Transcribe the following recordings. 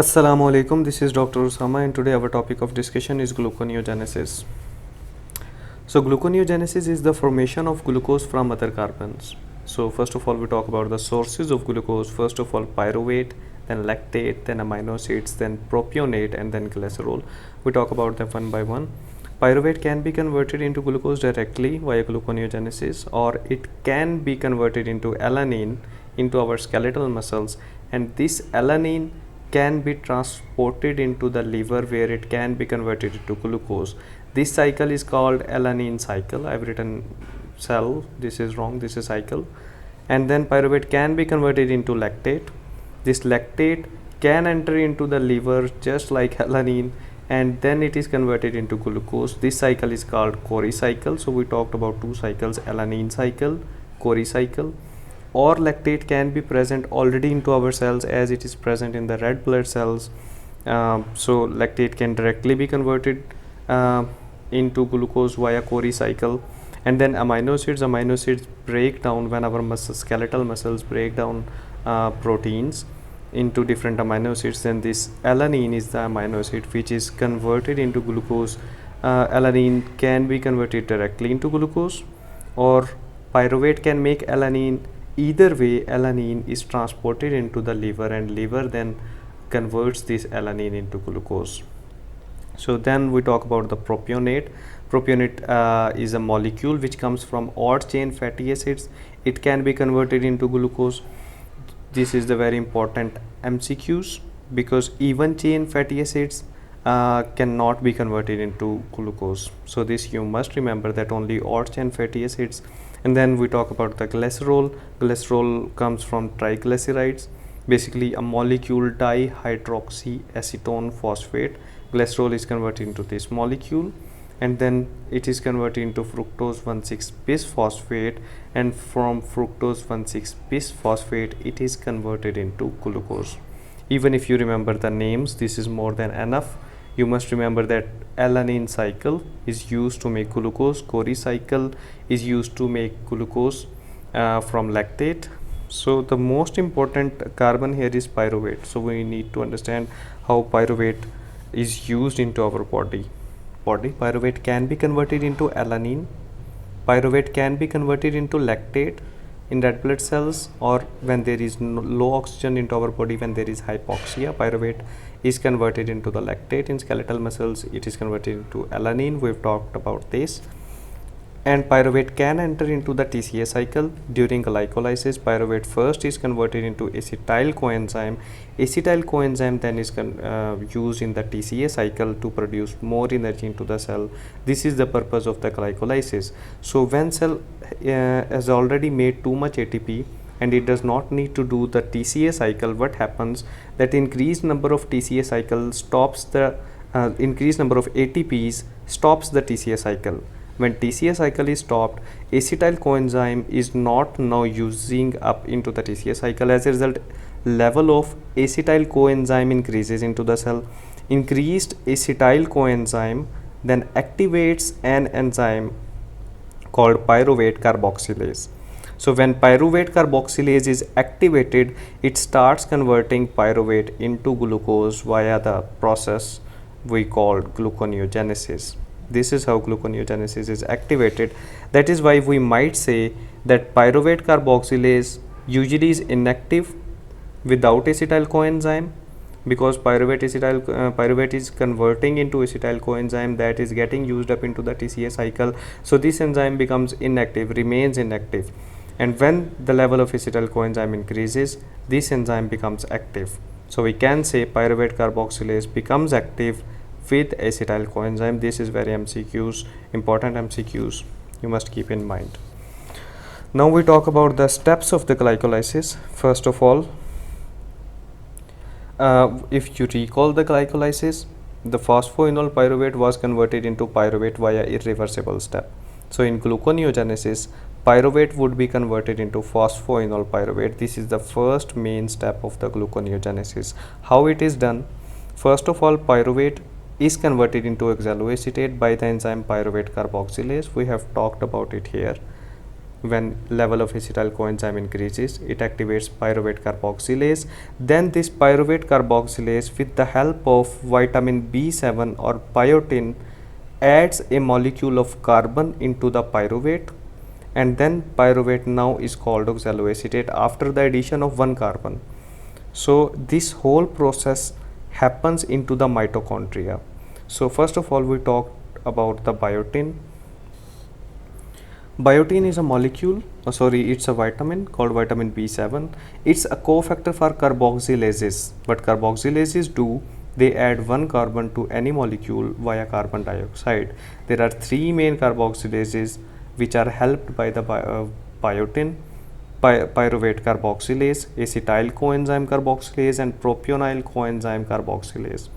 Assalamu alaikum, this is Dr. Usama and today our topic of discussion is gluconeogenesis. So gluconeogenesis is the formation of glucose from other carbons. So first of all we talk about the sources of glucose. First of all pyruvate, then lactate, then amino acids, then propionate and then glycerol. We talk about them one by one. Pyruvate can be converted into glucose directly via gluconeogenesis, or it can be converted into alanine into our skeletal muscles, and this alanine can be transported into the liver where it can be converted into glucose. This cycle is called alanine cycle. I've written cell, this is wrong, this is cycle. And then pyruvate can be converted into lactate. This lactate can enter into the liver just like alanine, and then it is converted into glucose. This cycle is called Cori cycle. So we talked about two cycles, alanine cycle, Cori cycle. Or lactate can be present already into our cells as it is present in the red blood cells. So lactate can directly be converted into glucose via Cori cycle. And then amino acids break down when our skeletal muscles break down proteins into different amino acids. Then this alanine is the amino acid which is converted into glucose. Alanine can be converted directly into glucose, or pyruvate can make alanine. Either way, alanine is transported into the liver, and liver then converts this alanine into glucose. So then we talk about the propionate. Propionate is a molecule which comes from odd chain fatty acids. It can be converted into glucose. This is the very important MCQs, because even chain fatty acids cannot be converted into glucose. So this you must remember, that only odd chain fatty acids. And then we talk about the glycerol. Glycerol comes from triglycerides, basically a molecule dihydroxyacetone phosphate. Glycerol is converted into this molecule, and then it is converted into fructose 1,6 bisphosphate, and from fructose 1,6 bisphosphate it is converted into glucose. Even if you remember the names, this is more than enough. You must remember that alanine cycle is used to make glucose, Cori cycle is used to make glucose from lactate. So the most important carbon here is pyruvate. So we need to understand how pyruvate is used into our body. Pyruvate can be converted into alanine. Pyruvate can be converted into lactate in red blood cells, or when there is low oxygen into our body, when there is hypoxia, pyruvate is converted into the lactate. In skeletal muscles it is converted into alanine. We've talked about this. And pyruvate can enter into the TCA cycle. During glycolysis, pyruvate first is converted into acetyl coenzyme. Acetyl coenzyme then is used in the TCA cycle to produce more energy into the cell. This is the purpose of the glycolysis. So when cell has already made too much ATP and it does not need to do the TCA cycle, what happens, that increased number of TCA cycles stops the increased number of ATPs stops the TCA cycle. When TCA cycle is stopped, acetyl coenzyme is not now using up into the TCA cycle. As a result, level of acetyl coenzyme increases into the cell. Increased acetyl coenzyme then activates an enzyme called pyruvate carboxylase. So when pyruvate carboxylase is activated, it starts converting pyruvate into glucose via the process we call gluconeogenesis. This is how gluconeogenesis is activated. That is why we might say that pyruvate carboxylase usually is inactive without acetyl coenzyme, because pyruvate is converting into acetyl coenzyme that is getting used up into the TCA cycle. So this enzyme becomes inactive, remains inactive, and when the level of acetyl coenzyme increases, this enzyme becomes active. So we can say pyruvate carboxylase becomes active with acetyl coenzyme. This is very important MCQs you must keep in mind. Now we talk about the steps of the glycolysis. First of all, if you recall the glycolysis, the phosphoenol pyruvate was converted into pyruvate via irreversible step. So in gluconeogenesis, pyruvate would be converted into phosphoenol pyruvate. This is the first main step of the gluconeogenesis. How it is done? First of all, pyruvate is converted into oxaloacetate by the enzyme pyruvate carboxylase. We have talked about it here. when level of acetyl coenzyme increases, it activates pyruvate carboxylase. Then this pyruvate carboxylase, with the help of vitamin B7 or biotin, adds a molecule of carbon into the pyruvate, and then pyruvate now is called oxaloacetate after the addition of one carbon. So this whole process happens into the mitochondria. So first of all, we talked about the biotin. Biotin is a molecule, it's a vitamin called vitamin B7. It's a cofactor for carboxylases. What carboxylases do, they add one carbon to any molecule via carbon dioxide. There are three main carboxylases which are helped by the biotin: pyruvate carboxylase, acetyl coenzyme carboxylase, and propionyl coenzyme carboxylase.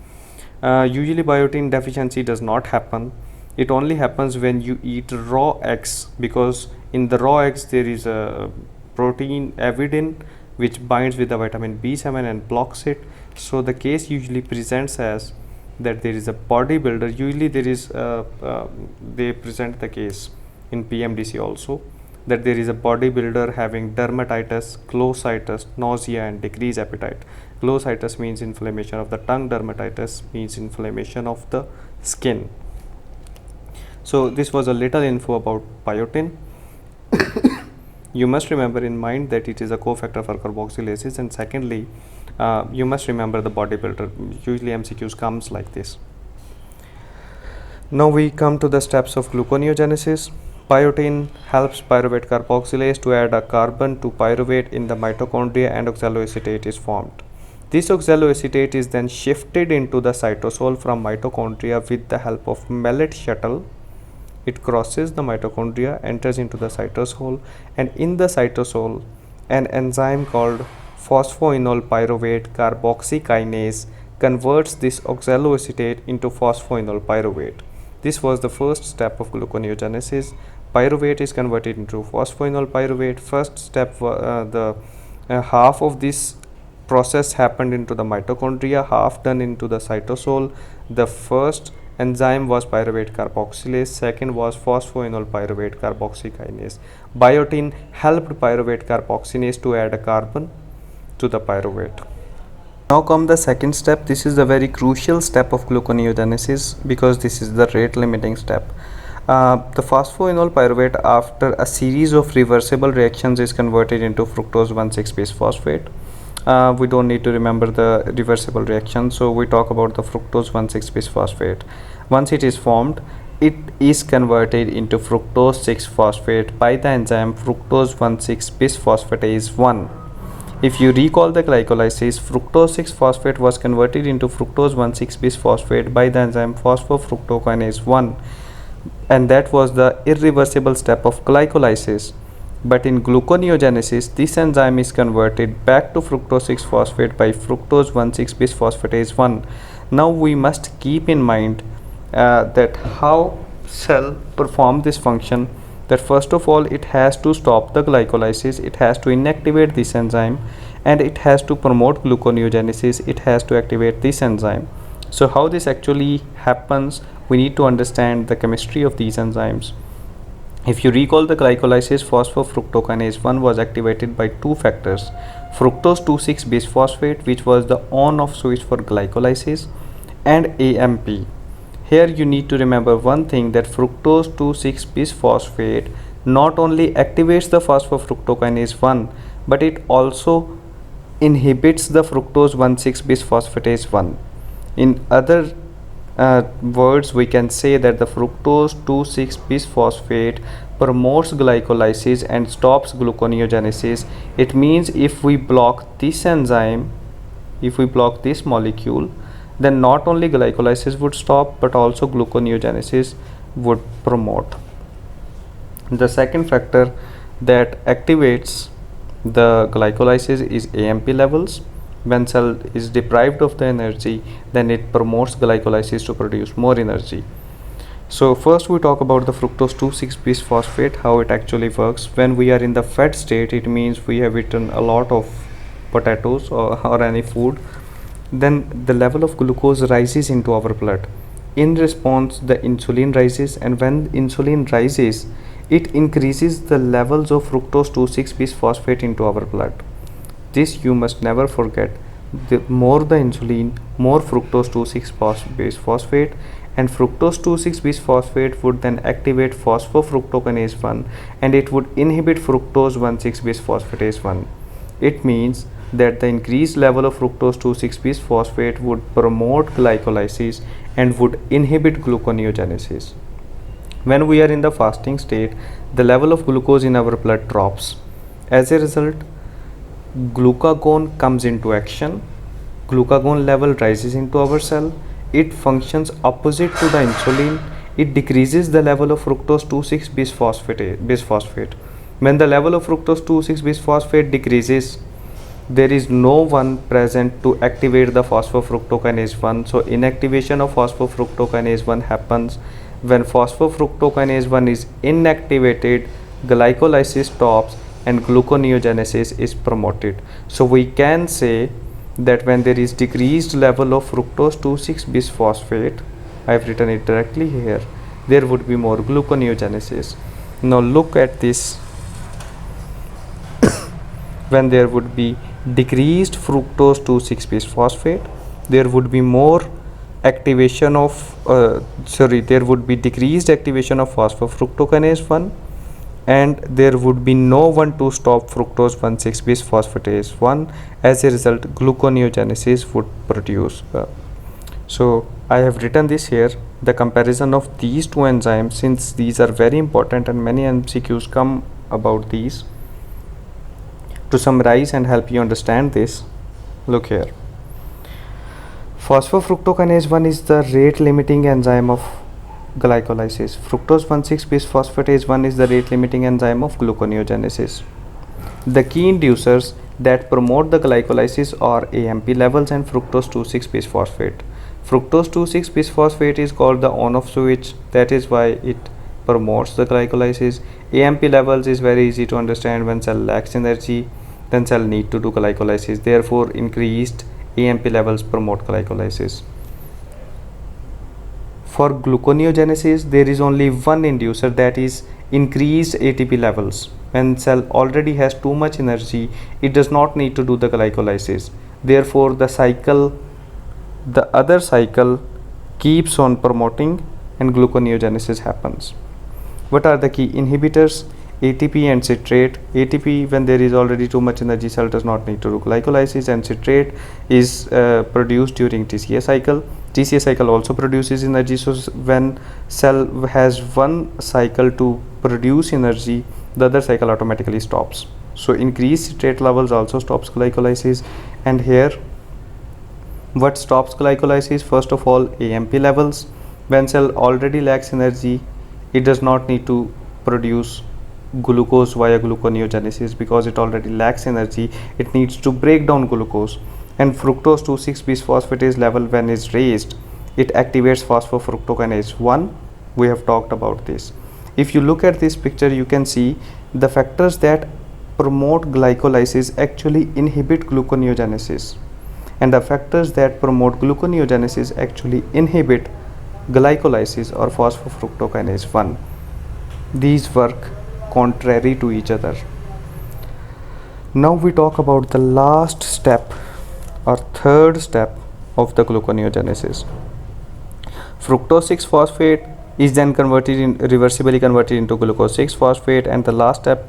Usually biotin deficiency does not happen. It only happens when you eat raw eggs, because in the raw eggs there is a protein avidin which binds with the vitamin B7 and blocks it. So the case usually presents as that there is a bodybuilder. Usually there is they present the case in PMDC also, that there is a bodybuilder having dermatitis, glossitis, nausea, and decreased appetite. Glossitis means inflammation of the tongue, dermatitis means inflammation of the skin. So this was a little info about biotin. You must remember in mind that it is a cofactor for carboxylases, and secondly, you must remember the bodybuilder. Usually MCQs comes like this. Now we come to the steps of gluconeogenesis. Biotin helps pyruvate carboxylase to add a carbon to pyruvate in the mitochondria, and oxaloacetate is formed. This oxaloacetate is then shifted into the cytosol from mitochondria with the help of Mallet shuttle. It crosses the mitochondria, enters into the cytosol, and in the cytosol, an enzyme called phosphoenol pyruvate carboxykinase converts this oxaloacetate into phosphoenol pyruvate. This was the first step of gluconeogenesis. Pyruvate is converted into phosphoenol pyruvate. First step, half of this process happened into the mitochondria, half done into the cytosol. The first enzyme was pyruvate carboxylase, second was phosphoenol pyruvate carboxykinase. Biotin helped pyruvate carboxylase to add a carbon to the pyruvate. Now come the second step. This is the very crucial step of gluconeogenesis because this is the rate limiting step. The phosphoenol pyruvate, after a series of reversible reactions, is converted into fructose 1,6-bis phosphate. We don't need to remember the reversible reaction, so we talk about the fructose 1,6-bis phosphate. Once it is formed, it is converted into fructose 6-phosphate by the enzyme fructose 1,6-bis phosphatase 1. If you recall the glycolysis, fructose 6-phosphate was converted into fructose 1,6-bis phosphate by the enzyme phosphofructokinase 1, and that was the irreversible step of glycolysis. But in gluconeogenesis, this enzyme is converted back to fructose 6-phosphate by fructose 1,6-bis phosphatase 1. Now we must keep in mind that how cell perform this function, that first of all it has to stop the glycolysis, it has to inactivate this enzyme, and it has to promote gluconeogenesis, it has to activate this enzyme. So how this actually happens, we need to understand the chemistry of these enzymes. If you recall the glycolysis, phosphofructokinase 1 was activated by two factors: fructose 2,6-bis phosphate, which was the on-off switch for glycolysis, and AMP. Here you need to remember one thing, that fructose 2,6-bis phosphate not only activates the phosphofructokinase 1, but it also inhibits the fructose 1,6-bis phosphatase 1. In other words, we can say that the fructose 2,6-bis phosphate promotes glycolysis and stops gluconeogenesis. It means if we block this enzyme, if we block this molecule, then not only glycolysis would stop, but also gluconeogenesis would promote. The second factor that activates the glycolysis is AMP levels. When cell is deprived of the energy, then it promotes glycolysis to produce more energy. So first we talk about the fructose 2,6-bis phosphate, how it actually works. When we are in the fed state, it means we have eaten a lot of potatoes or any food, then the level of glucose rises into our blood. In response, the insulin rises, and when insulin rises, it increases the levels of fructose 2,6-bisphosphate into our blood. This you must never forget. The more the insulin, more fructose 2,6-bisphosphate, and fructose 2,6-bisphosphate would then activate phosphofructokinase 1 and it would inhibit fructose 1,6-bisphosphatase 1. It means that the increased level of fructose 2,6-bisphosphate would promote glycolysis and would inhibit gluconeogenesis. When we are in the fasting state, the level of glucose in our blood drops. As a result, glucagon comes into action. Glucagon level rises into our cell. It functions opposite to the insulin. It decreases the level of fructose 2,6-bisphosphate. When the level of fructose 2,6-bisphosphate decreases, there is no one present to activate the phosphofructokinase 1. So inactivation of phosphofructokinase 1 happens. When phosphofructokinase 1 is inactivated, glycolysis stops and gluconeogenesis is promoted. So we can say that when there is decreased level of fructose 2,6-bisphosphate, I have written it directly here, there would be more gluconeogenesis. Now look at this. When there would be decreased fructose 2,6-bisphosphate, there would be more activation of there would be decreased activation of phosphofructokinase 1, and there would be no one to stop fructose 1,6-bisphosphatase 1. As a result, gluconeogenesis would produce. So I have written this here, the comparison of these two enzymes, since these are very important and many MCQs come about these. To summarize and help you understand this, look here. Phosphofructokinase 1 is the rate limiting enzyme of glycolysis. Fructose 1,6-bisphosphatase 1 is the rate limiting enzyme of gluconeogenesis. The key inducers that promote the glycolysis are AMP levels and fructose 2,6-bisphosphate. Fructose 2,6-bisphosphate is called the on-off switch, that is why it promotes the glycolysis. AMP levels is very easy to understand. When cell lacks energy, then cell need to do glycolysis. Therefore, increased AMP levels promote glycolysis. For gluconeogenesis, there is only one inducer, that is increased ATP levels. When cell already has too much energy, it does not need to do the glycolysis. Therefore, the other cycle keeps on promoting and gluconeogenesis happens. What are the key inhibitors? ATP and citrate. ATP, when there is already too much energy, cell does not need to do glycolysis, and citrate is produced during TCA cycle. TCA cycle also produces energy, so when cell has one cycle to produce energy, the other cycle automatically stops. So increased citrate levels also stops glycolysis. And here, what stops glycolysis? First of all, AMP levels. When cell already lacks energy, it does not need to produce glucose via gluconeogenesis because it already lacks energy. It needs to break down glucose, and fructose 2,6-bisphosphatase level, when is raised, it activates phosphofructokinase 1. We have talked about this. If you look at this picture, you can see the factors that promote glycolysis actually inhibit gluconeogenesis, and the factors that promote gluconeogenesis actually inhibit glycolysis or phosphofructokinase 1. These work contrary to each other. Now we talk about the last step or third step of the gluconeogenesis. Fructose 6-phosphate is then reversibly converted into glucose 6-phosphate, and the last step,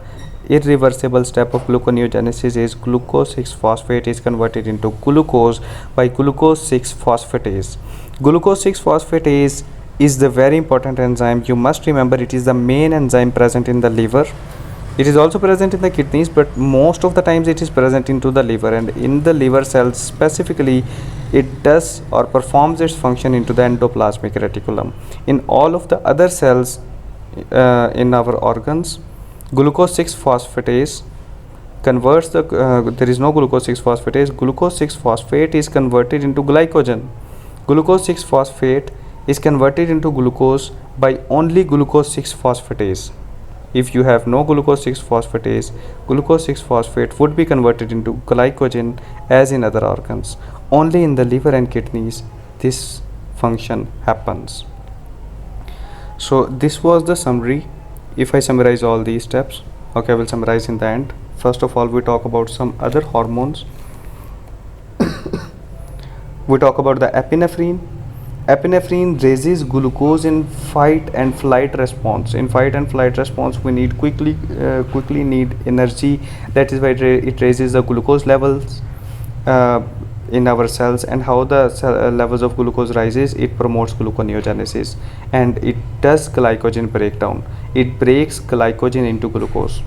irreversible step of gluconeogenesis, is glucose 6-phosphate is converted into glucose by glucose 6-phosphatase. Glucose 6-phosphatase is the very important enzyme. You must remember it is the main enzyme present in the liver. It is also present in the kidneys, but most of the times it is present into the liver, and in the liver cells specifically, it does or performs its function into the endoplasmic reticulum. In all of the other cells in our organs, glucose 6-phosphatase converts there is no glucose 6-phosphatase. Glucose 6-phosphate is converted into glycogen. Glucose 6-phosphate is converted into glucose by only glucose 6-phosphatase. If you have no glucose 6-phosphatase, glucose 6-phosphate would be converted into glycogen as in other organs. Only in the liver and kidneys this function happens. So this was the summary if I summarize all these steps, okay, I will summarize in the end. First of all, we talk about some other hormones. We talk about the epinephrine. Epinephrine raises glucose in fight and flight response. In fight and flight response, we need quickly need energy. That is why it raises the glucose levels in our cells. And how the levels of glucose rises, it promotes gluconeogenesis, and it does glycogen breakdown. It breaks glycogen into glucose.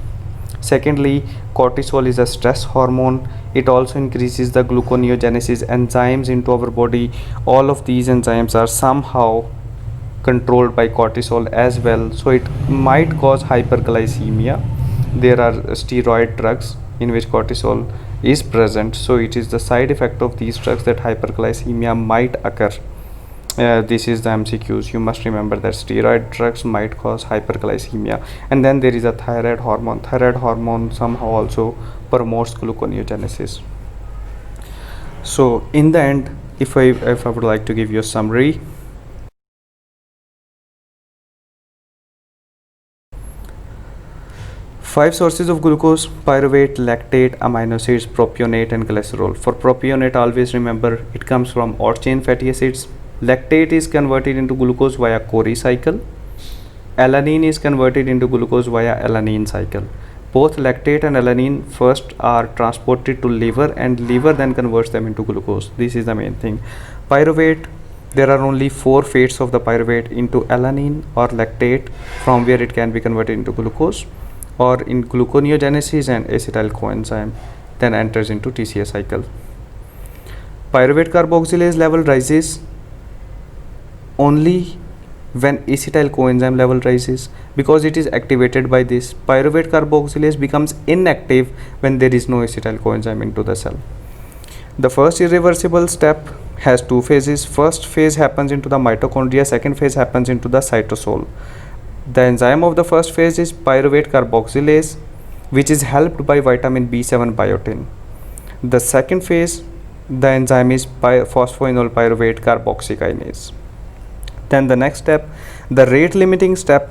Secondly, cortisol is a stress hormone. It also increases the gluconeogenesis enzymes into our body. All of these enzymes are somehow controlled by cortisol as well, so it might cause hyperglycemia. There are steroid drugs in which cortisol is present, so it is the side effect of these drugs that hyperglycemia might occur. This is the MCQs. You must remember that steroid drugs might cause hyperglycemia. And then there is a thyroid hormone. Thyroid hormone somehow also promotes gluconeogenesis. So in the end, if I would like to give you a summary, five sources of glucose: pyruvate, lactate, amino acids, propionate, and glycerol. For propionate, always remember it comes from odd chain fatty acids. Lactate is converted into glucose via Cori cycle. Alanine is converted into glucose via alanine cycle. Both lactate and alanine first are transported to liver, and liver then converts them into glucose. This is the main thing. Pyruvate, there are only 4 fates of the pyruvate: into alanine or lactate, from where it can be converted into glucose, or in gluconeogenesis and acetyl coenzyme then enters into TCA cycle. Pyruvate carboxylase level rises only when acetyl coenzyme level rises, because it is activated by this. Pyruvate carboxylase becomes inactive when there is no acetyl coenzyme into the cell. The first irreversible step has 2 phases. First phase happens into the mitochondria, second phase happens into the cytosol. The enzyme of the first phase is pyruvate carboxylase, which is helped by vitamin B7 biotin. The second phase, the enzyme is phosphoenol pyruvate carboxykinase. Then the next step, the rate limiting step,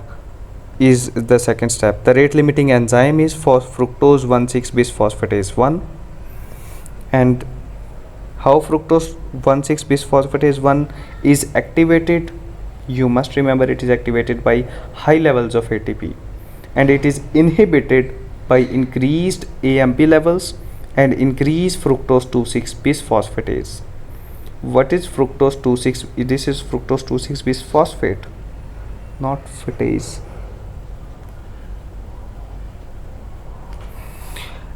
is the second step. The rate limiting enzyme is fructose 1,6-bisphosphatase 1. And how fructose 1,6-bisphosphatase 1 is activated? You must remember it is activated by high levels of ATP, and it is inhibited by increased AMP levels and increased fructose 2,6-bisphosphatase. What is fructose 2,6? This is fructose 2,6-bisphosphate, not phatase.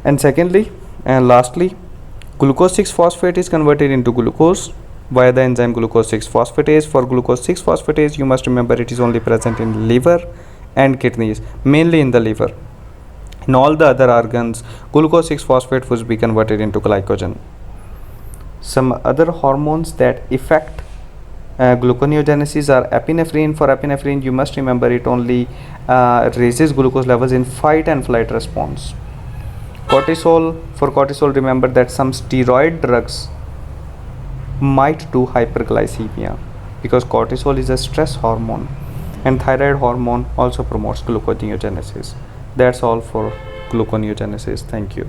And secondly and lastly, glucose 6-phosphate is converted into glucose via the enzyme glucose 6-phosphatase. For glucose 6-phosphatase, you must remember it is only present in liver and kidneys, mainly in the liver. In all the other organs, glucose 6-phosphate would be converted into glycogen. Some other hormones that affect gluconeogenesis are epinephrine. For epinephrine, you must remember it only raises glucose levels in fight and flight response. Cortisol, for cortisol, remember that some steroid drugs might do hyperglycemia, because cortisol is a stress hormone, and thyroid hormone also promotes gluconeogenesis. That's all for gluconeogenesis. Thank you.